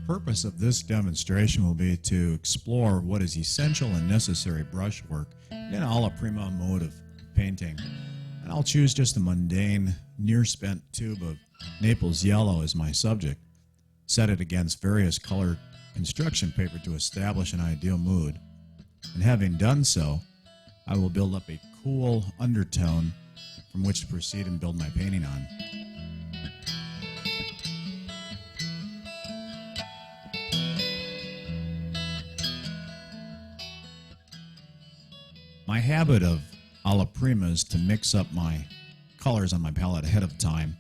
purpose of this demonstration will be to explore what is essential and necessary brushwork in alla prima mode of painting. And I'll choose just a mundane, near-spent tube of Naples yellow as my subject, set it against various colored construction paper to establish an ideal mood. And having done so, I will build up a cool undertone from which to proceed and build my painting on. My habit of alla prima is to mix up my colors on my palette ahead of time,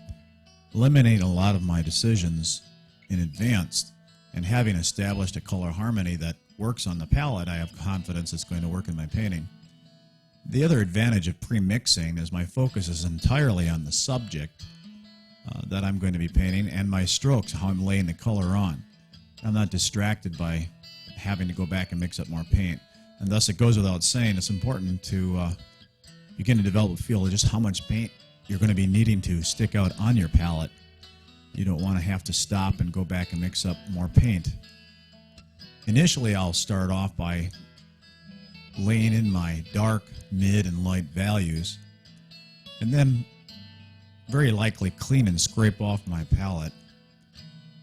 eliminate a lot of my decisions in advance, and having established a color harmony that works on the palette, I have confidence it's going to work in my painting. The other advantage of pre-mixing is my focus is entirely on the subject that I'm going to be painting and my strokes, how I'm laying the color on. I'm not distracted by having to go back and mix up more paint. And thus it goes without saying it's important to begin to develop a feel of just how much paint you're going to be needing to stick out on your palette. You don't want to have to stop and go back and mix up more paint. Initially, I'll start off by laying in my dark, mid, and light values, and then very likely clean and scrape off my palette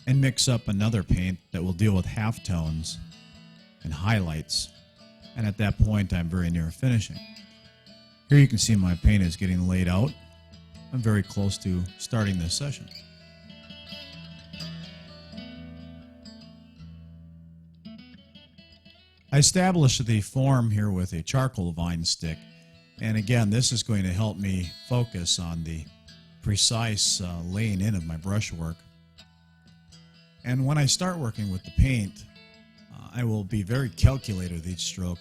and mix up another paint that will deal with halftones and highlights. And at that point, I'm very near finishing. Here you can see my paint is getting laid out. I'm very close to starting this session. I established the form here with a charcoal vine stick, and again, this is going to help me focus on the precise laying in of my brushwork. And when I start working with the paint, I will be very calculated with each stroke,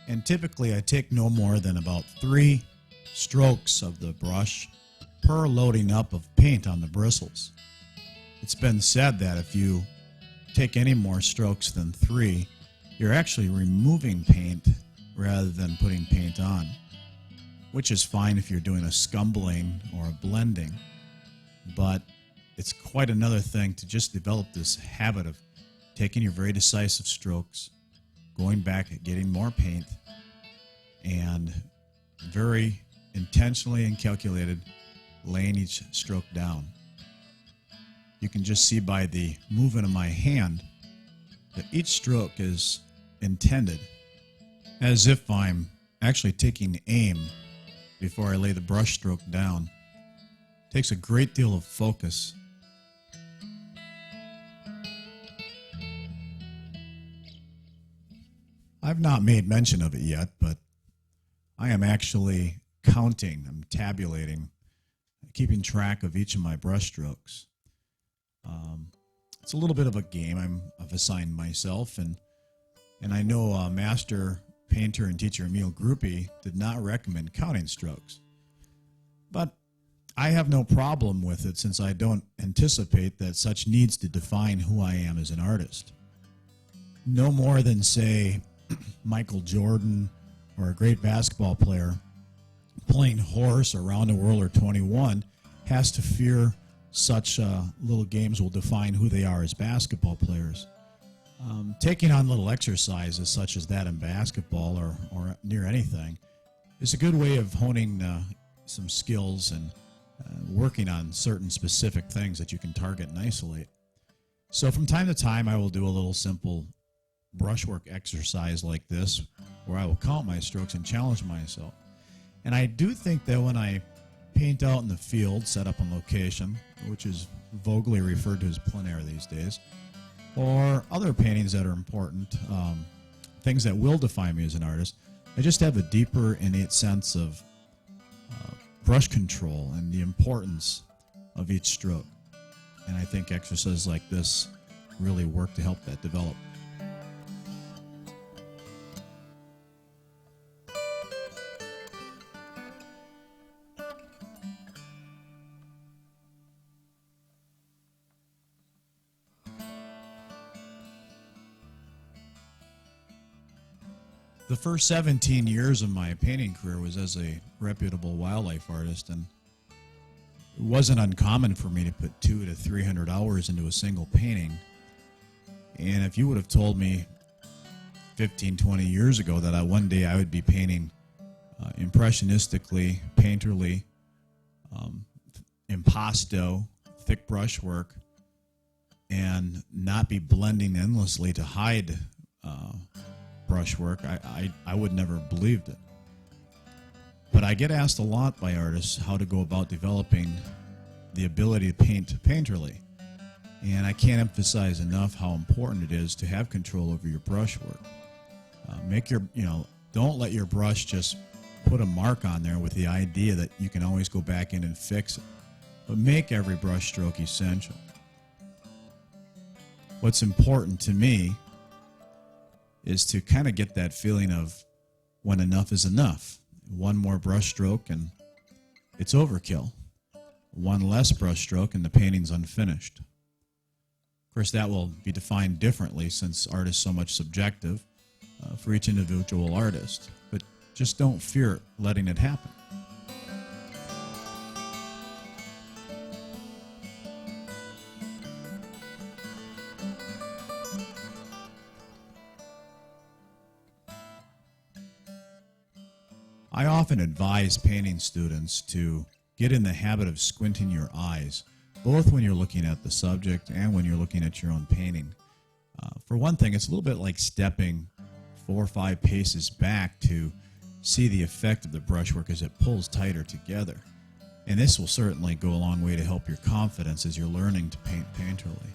and typically I take no more than about 3 strokes of the brush per loading up of paint on the bristles. It's been said that if you take any more strokes than 3, you're actually removing paint rather than putting paint on, which is fine if you're doing a scumbling or a blending, but it's quite another thing to just develop this habit of taking your very decisive strokes, going back and getting more paint, and very intentionally and calculated laying each stroke down. You can just see by the movement of my hand that each stroke is intended as if I'm actually taking aim before I lay the brush stroke down. It takes a great deal of focus. I've not made mention of it yet, but I am actually counting, I'm tabulating, keeping track of each of my brush strokes. It's a little bit of a game I've assigned myself, and I know master painter and teacher Emil Gruppi did not recommend counting strokes. But I have no problem with it since I don't anticipate that such needs to define who I am as an artist. No more than, say, Michael Jordan or a great basketball player playing horse or round the world or 21 has to fear such little games will define who they are as basketball players. Taking on little exercises such as that in basketball or near anything is a good way of honing some skills and working on certain specific things that you can target and isolate. So from time to time I will do a little simple brushwork exercise like this where I will count my strokes and challenge myself. And I do think that when I paint out in the field, set up on location, which is voguely referred to as plein air these days, or other paintings that are important, things that will define me as an artist, I just have a deeper innate sense of brush control and the importance of each stroke. And I think exercises like this really work to help that develop. The first 17 years of my painting career was as a reputable wildlife artist, and it wasn't uncommon for me to put 200 to 300 hours into a single painting. And if you would have told me 15, 20 years ago that one day I would be painting impressionistically, painterly, impasto, thick brushwork, and not be blending endlessly to hide brushwork, I would never have believed it. But I get asked a lot by artists how to go about developing the ability to paint painterly. And I can't emphasize enough how important it is to have control over your brushwork. Don't let your brush just put a mark on there with the idea that you can always go back in and fix it. But make every brush stroke essential. What's important to me is to kind of get that feeling of when enough is enough. One more brush stroke and it's overkill. One less brush stroke and the painting's unfinished. Of course, that will be defined differently since art is so much subjective for each individual artist. But just don't fear letting it happen. I often advise painting students to get in the habit of squinting your eyes, both when you're looking at the subject and when you're looking at your own painting. For one thing, it's a little bit like stepping 4 or 5 paces back to see the effect of the brushwork as it pulls tighter together. And this will certainly go a long way to help your confidence as you're learning to paint painterly.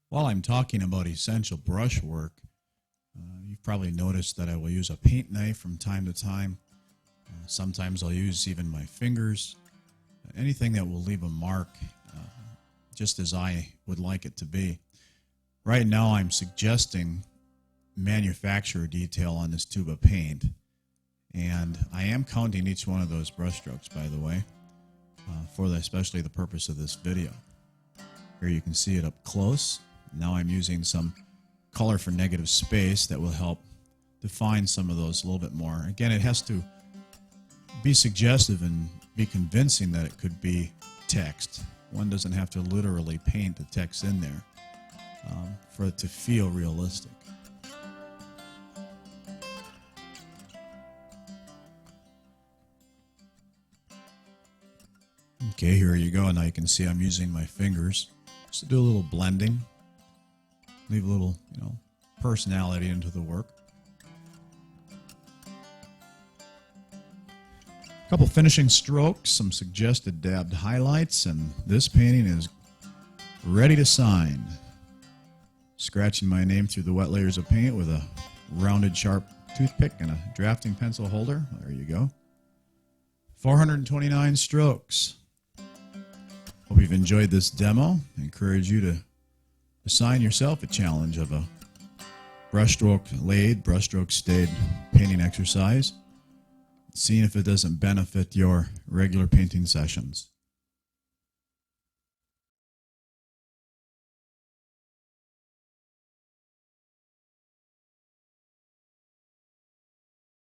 While I'm talking about essential brushwork, you've probably noticed that I will use a paint knife from time to time. Sometimes I'll use even my fingers. Anything that will leave a mark just as I would like it to be. Right now I'm suggesting manufacturer detail on this tube of paint. And I am counting each one of those brush strokes, by the way, especially the purpose of this video. Here you can see it up close. Now I'm using some color for negative space that will help define some of those a little bit more. Again, it has to be suggestive and be convincing that it could be text. One doesn't have to literally paint the text in there for it to feel realistic. Okay, here you go. Now you can see I'm using my fingers just to do a little blending. Leave a little, personality into the work. A couple finishing strokes, some suggested dabbed highlights, and this painting is ready to sign. Scratching my name through the wet layers of paint with a rounded, sharp toothpick and a drafting pencil holder. There you go. 429 strokes. Hope you've enjoyed this demo. I encourage you to assign yourself a challenge of a brushstroke laid, brushstroke stayed painting exercise, seeing if it doesn't benefit your regular painting sessions.